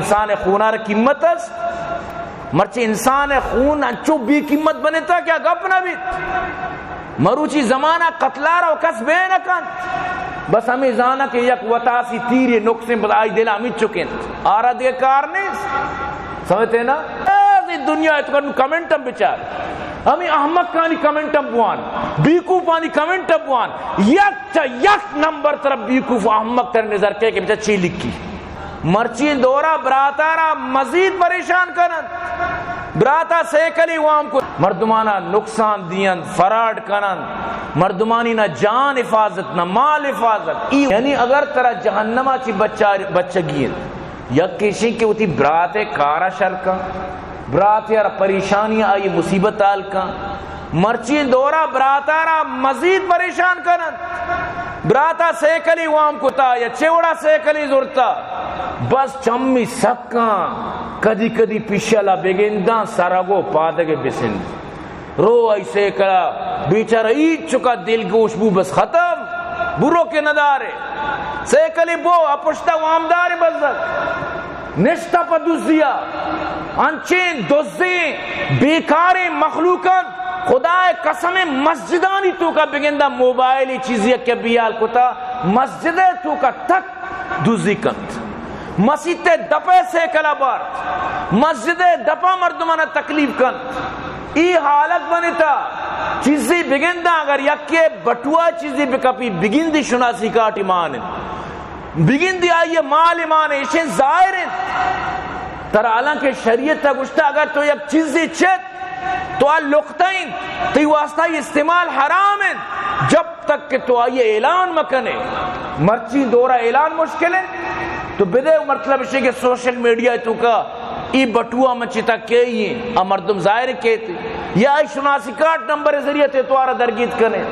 انسان خونار قیمت است مرچی انسان خون انچو بھی قیمت بنتا کیا گپ نہ بھی مروچی زمانہ قتلارا و کس بے نکن بس ہمیں زانا کہ یک وطاسی تیری نقصیں بدائی دل ہمیں چکیں آرہ دے کار نہیں سمجھتے نا دنیا ہے تو کرنو کمنٹم بچار ہمیں احمق کانی کمنٹم بوان بیکوفانی کمنٹم بوان یک نمبر طرف بیکوف احمق تر نظر کے بچار چی لکھی مرچی دورا براتارا مزید پریشان کرن براتا سیکلی وام کو مردمانہ نقصان دین فراڈ کنن مردمانی نہ جان حفاظت نہ مال حفاظت یعنی اگر ترا جہنمہ چی بچہ گین یک کسی کے اتی برات کارا شرکا برات یار پریشانیاں آئی مصیبت آل کا مرچی دورا براتارا مزید پریشان کنن براتا سیکلی وام کتا یا چوڑا سیکلی زورتا بس چمی سکاں کدی کدی پیشالا بگنداں سرگو پادگے بسند رو ایسے کلا بیچارہ ایچ چکا دل گوش بو بس ختم برو کے ندارے سیکلی بو اپشتا وامدار بزد نشتا پا دوزیا انچین دوزیں بیکاری مخلوقات خدا قسم مسجدانی تو کا بگندہ موبائلی چیزی کے بیال کتا مسجد تو کا تک دوزی کند مسجد دپے سے کلا بار مسجد دپا مردمانہ تکلیف کند ای حالت بنتا چیزی بگندہ اگر یکی بٹوا چیزی بکپی بگندی شناسی کاٹی مانن بگندی آئیے مال مانے اسے ظاہر ہیں ترہ حالانکہ شریعت تا گشتا اگر تو یک چیزی چت تو لقطین تی واسطہ استعمال حرام ہے جب تک کہ تو آئیے اعلان مکنے مرچی دورا اعلان مشکل ہے تو بدے مطلب اسے کہ سوشل میڈیا تو کا ای بٹوا مچی تک کئی ہیں مردم ظاہر کہتے یا ای شناسی کارڈ نمبر ذریعے تے تو آرہ درگیت کنے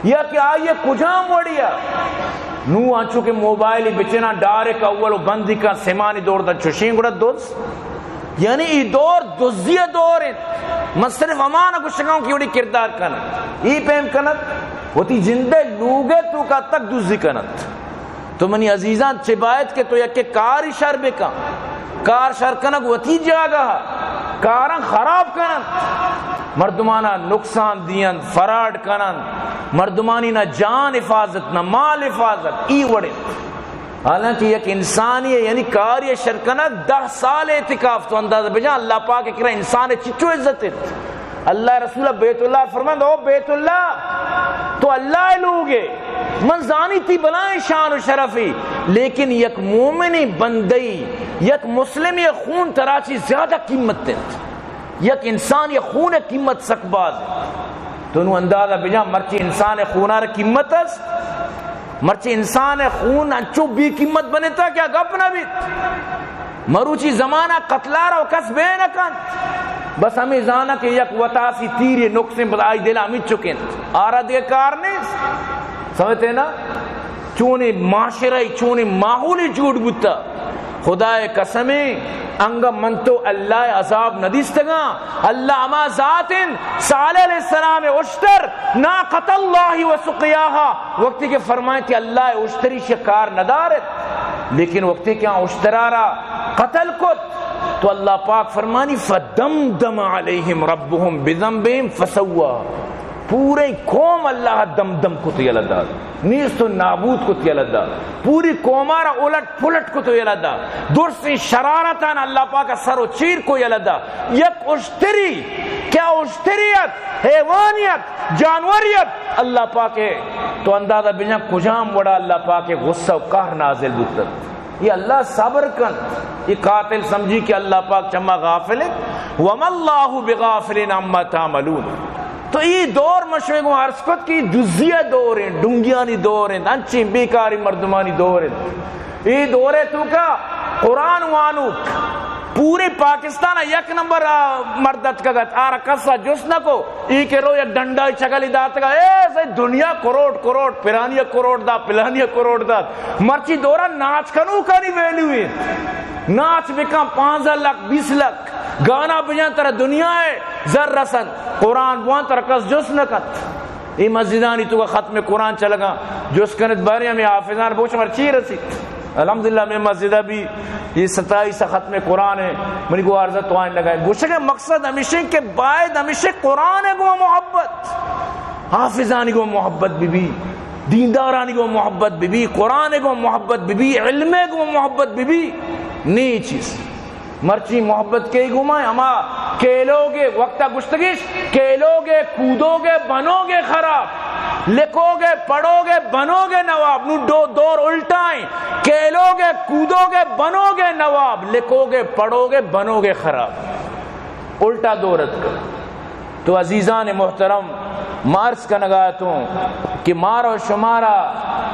یا کہ آئیے کجام وڑیا نو آنچو کے موبائلی بچنا ڈارک اولو بندی کا سیمانی دور دا چوشیں گڑا دوز یعنی ای دور دوزی دور ہے میں صرف امانہ کو شکاؤں کی وڑی کردار کنت ای پیم کنت وہ تی جندے لوگے تو کا تک دوزی کنت تو منی عزیزان چبایت کے تو یکی کاری شر بکا کار شر کنک وہ تی جاگا کاران خراب کنت مردمانہ نقصان دین فراڈ کنن مردمانی نہ جان حفاظت نہ مال حفاظت ای وڑے حالانکہ یک انسانی ہے یعنی کاری شرکنہ 10 سال اعتکاف تو اندازہ بجان اللہ پاک اکرہ انسان چچو عزت ہے اللہ رسول بیت اللہ فرمائند او بیت اللہ تو اللہ لوگے من زانی تی بلائیں شان و شرفی لیکن یک مومنی بندی یک مسلم یک خون تراچی زیادہ قیمت ہے یک انسان یک خون قیمت سکباز ہے تو انہوں اندازہ بجان مرچی انسان خونار قیمت ہے مرچی انسان خون انچو بھی قیمت بنتا کیا گپ نہ بھی مروچی زمانہ قتلارا و کس بے نکن بس ہمیں زانا کہ یک وطاسی تیری نقصیں بدائی دل ہمیں چکیں آرہ دے کار نہیں سمجھتے نا چونے معاشرہ چونے ماحولی جھوٹ بتا خدا قسمیں انگا من تو اللہ عذاب ندیستگا اللہ اما ذاتن صالح علیہ السلام اشتر ناقت اللہ و سقیاہا وقتی کہ فرمائیں کہ اللہ اشتری شکار ندارت لیکن وقتی کہ اشترارا قتل کت تو اللہ پاک فرمانی فدمدم علیہم ربهم بذنبهم فسوا پورے قوم اللہ دم دم کو تو یلدا نیست و نابود کو تو یلدا پوری قومارا الٹ پلٹ کو تو یلدا درسی شرارتان اللہ پاک سر و چیر کو یلدا یک اشتری کیا اشتریت حیوانیت جانوریت اللہ پاک ہے تو اندازہ بجا کجام وڑا اللہ پاک غصہ و قہر نازل بکتر یہ اللہ صبر کن یہ قاتل سمجھی کہ اللہ پاک چما غافل ہے وَمَا اللَّهُ بِغَافِلٍ عَمَّا تَعْمَلُونَ تو یہ دور مشوق و عرض کت کی دزیہ دور ہیں ڈنگیانی دور ہیں انچی بیکاری مردمانی دور ہیں یہ دور ہے تو کا قرآن وانوک پورے پاکستان یک نمبر مردت کا گت آرہ قصہ جس نہ کو ای کے رو یک ڈنڈا چگلی داتا گا اے دنیا کروڑ پیرانیہ کروڑ دا پلانیہ کروڑ دا مرچی دورہ ناچ کنو کانی ویلیو ہے ناچ بکا 15 لاکھ 20 لاکھ گانا بجان ترہ دنیا ہے زر رسن قرآن بوان ترہ کس جس نکت ای مسجدانی تو کا ختم قرآن چلگا جس کنت باری ہمیں حافظان بوچ مرچی رسید الحمدللہ میں مسجدہ بھی یہ 27 ختم قرآن ہے منی کو عرضہ تو آئین لگائیں گوشہ کے مقصد ہمیشہ کہ باید ہمیشہ قرآن کو محبت حافظانی کو محبت بھی دیندارانی کو محبت بھی قرآن کو محبت بھی علم کو محبت بھی نئی چیز مرچی محبت کے گمائیں ہما کھیلو گے وقتہ گشتگیش کھیلو گے کودو گے بنو گے خراب لکھو گے پڑھو گے بنو گے نواب نو دور الٹائیں کھیلو گے کودو گے بنو گے نواب لکھو گے پڑھو گے بنو گے خراب الٹا دورت کر تو عزیزان محترم مارس کا نگاہتوں کہ مارا شمارا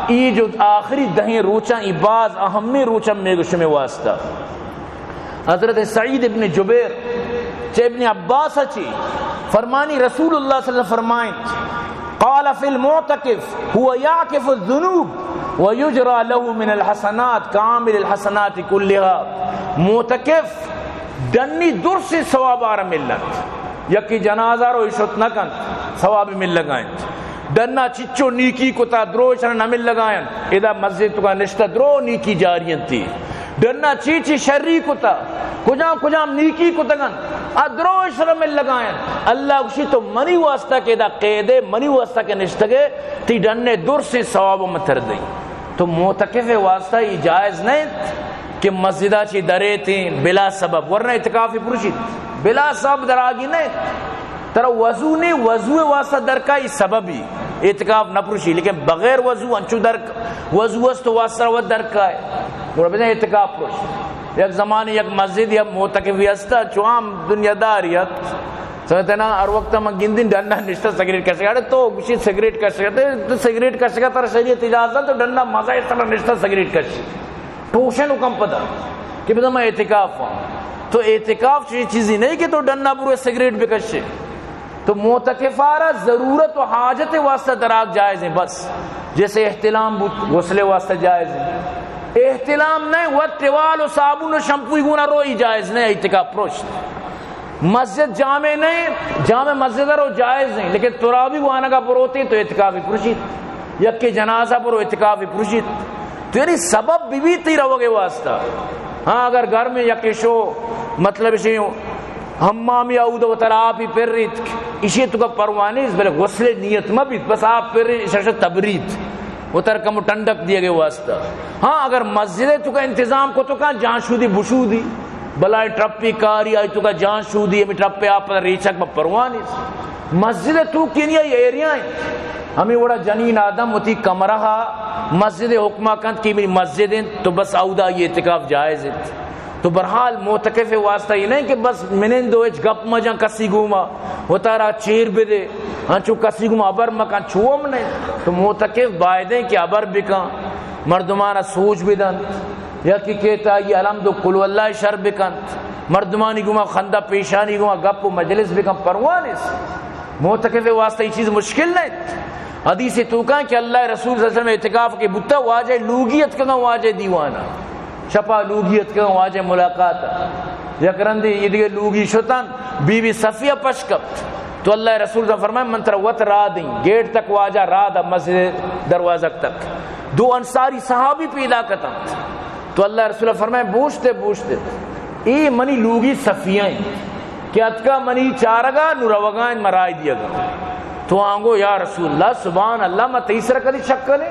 ای جو آخری دہیں روچاں ای باز اہمی روچاں میں گشم واسطہ حضرت سعید ابن جبیر چہ ابن عباس اچھی فرمانی رسول اللہ صلی اللہ علیہ وسلم فرمائیں قال فی المعتکف هو یعکف الذنوب ویجرى له من الحسنات کامل الحسنات كلها معتکف دنی در سے ثواب آرہ ملت یکی جنازہ رو عشت نکن ثواب مل لگائیں دنا چچو نیکی کو تا درو شن نہ مل لگائیں ادا مسجد تو کا نشتہ درو نیکی جاریاں تھی ڈرنا چیچی شری کتا کجام نیکی کتگن ادروش رمل لگائیں اللہ کشی تو منی واسطہ کے دا قیدے منی واسطہ کے نشتگے تی ڈننے در سے ثواب متر دیں تو معتکف واسطہ یہ جائز نہیں کہ مسجدہ چی درے تھیں بلا سبب ورنہ اعتکافی پروشید بلا سبب در آگی نہیں ترہ وضو نہیں وضو واسطہ در کا یہ سبب ہی اعتکاف نہ پروشی لیکن بغیر وضو انچو در وضو است تو واسطہ و در کا ہے وہ بجائے اعتکاف پروش یک زمانی یک مسجد یا معتکفی استا چوام دنیا داریت سمجھتے نا ہر وقت ہم گندن ڈنڈا نشتہ سگریٹ کر سکتے تو کسی سگریٹ کر سکتے تو سگریٹ کر سکتا شریعت اجازت تو ڈنڈا مزہ اس طرح نشتہ سگریٹ کر سکتے ٹوشن حکم پتا کہ بتا میں اعتکاف ہوں تو اعتکاف چیزی نہیں کہ تو ڈنڈا پورے سگریٹ بھی کر سکتے تو معتکفارہ ضرورت و حاجت واسطہ دراغ جائز ہیں بس جیسے احتلام غسل واسطہ جائز ہے احتلام نہیں وطوال و صابون و شمپوی گونا روئی جائز نہیں اعتکاف پروشت مسجد جامع نہیں جامع مسجد رو جائز نہیں لیکن ترابی وانا کا پروتی تو اعتکافی پروشت یک کے جنازہ پرو اعتکافی پروشت تو یعنی سبب بھی تی رہو گے واسطہ ہاں اگر گھر میں یک شو مطلب اسی ہمامی آؤدہ و ترابی پر رید اسی تو کا پروانیز بلے غسل نیت مبید بس آپ پر رید اشارش تبرید وہ ترکم ٹنڈک دیے گئے واسطہ ہاں اگر مسجد تو کا انتظام کو تو کہاں جان شودی بشودی بلائے ٹرپی کاری آئی تو کا جان شودی ہمیں ٹرپی آپ پر ریچک میں پروانیز مسجد تو کنیا یہ ایریا ہیں ہمیں وڑا جنین آدم ہوتی کمرہا مسجد حکمہ کند کی میری مسجد ہیں تو بس آؤدہ یہ اعتکاف جائز ہے تو برحال معتکف واسطہ یہ نہیں کہ بس منن دو اچ گپ مجاں کسی گوما ہوتا رہا چیر بھی دے ہنچو کسی گوما عبر مکان چھوم نہیں تو معتکف بائدیں کہ عبر بکن مردمانہ سوچ بھی دن یا کہ کہتا یہ الحمد قلو اللہ شر بکن مردمانی گوما خندہ پیشانی گوما گپ و مجلس بکن پروانس معتکف واسطہ یہ چیز مشکل نہیں حدیث تو کہاں کہ اللہ رسول صلی اللہ علیہ وسلم اعتکاف کے بتا واجہ لوگیت کا واجہ دیوانا شپا لوگیت کا واجہ ملاقات یکرندی یہ دیگے لوگی شتن بی بی صفیہ پشکت تو اللہ رسول صلی اللہ علیہ وسلم فرمائے منتر وط را دیں گیٹ تک واجہ را دا مسجد دروازہ تک دو انصاری صحابی پیدا کتا تو اللہ رسول فرمائے بوشتے ای منی لوگی صفیہ ہیں کہ اتکا منی چارگا نروگاں مرائی دیا گا تو آنگو یا رسول اللہ سبحان اللہ میں تیسرا کدی شک کرے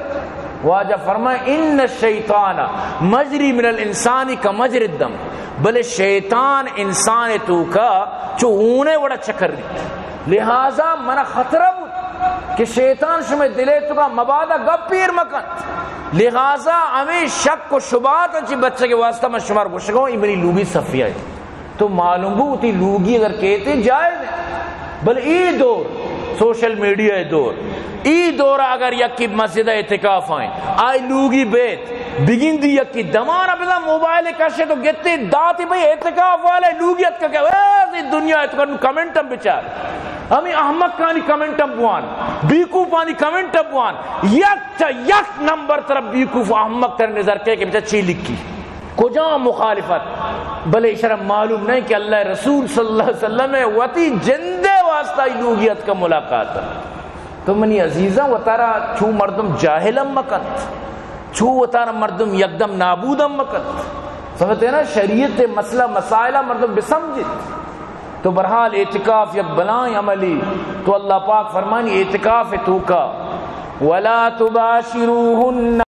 واجہ فرمائے ان الشیطان مجری من الانسانی کا مجر الدم بلے شیطان انسان تو کا چو اونے وڑا چکر رہی لہذا منا خطرہ بود کہ شیطان شمیں دلے تو کا مبادہ گپ پیر مکن لہذا ہمیں شک و شبات انچی بچے کے واسطہ میں شمار کو شکاؤں یہ میری لوگی صفیہ ہے تو معلوم بوتی لوگی اگر کہتے جائز ہے بل ای دور سوشل میڈیا دور ای دورہ اگر یکی مسجد اعتکاف آئیں آئی لوگی بیت بگن دی یکی دمانا بزا موبائل کشے تو گتے داتی بھئی اعتکاف والے لوگیت کا کہ ویسی دنیا اعتکاف کمنٹم بچار ہمیں احمد کانی کمنٹم بوان بیکوف آنی کمنٹم بوان یک نمبر طرف بیکوف احمد تر نظر کے بچا چی لکھی کجا مخالفت بلے شرم معلوم نہیں کہ اللہ رسول صلی اللہ علیہ وسلم وطی جندے واسطہ لوگیت کا ملاقات تو منی عزیزاں و تارا چھو مردم جاہلم مکند چھو وطار مردم یکدم نابودم مکت سمجھتے ہیں نا شریعت مسئلہ مسائلہ مردم بسمجھت تو برحال اعتکاف یک بلائیں عملی تو اللہ پاک فرمانی اعتکاف تو کا وَلَا تُبَاشِرُوهُنَّ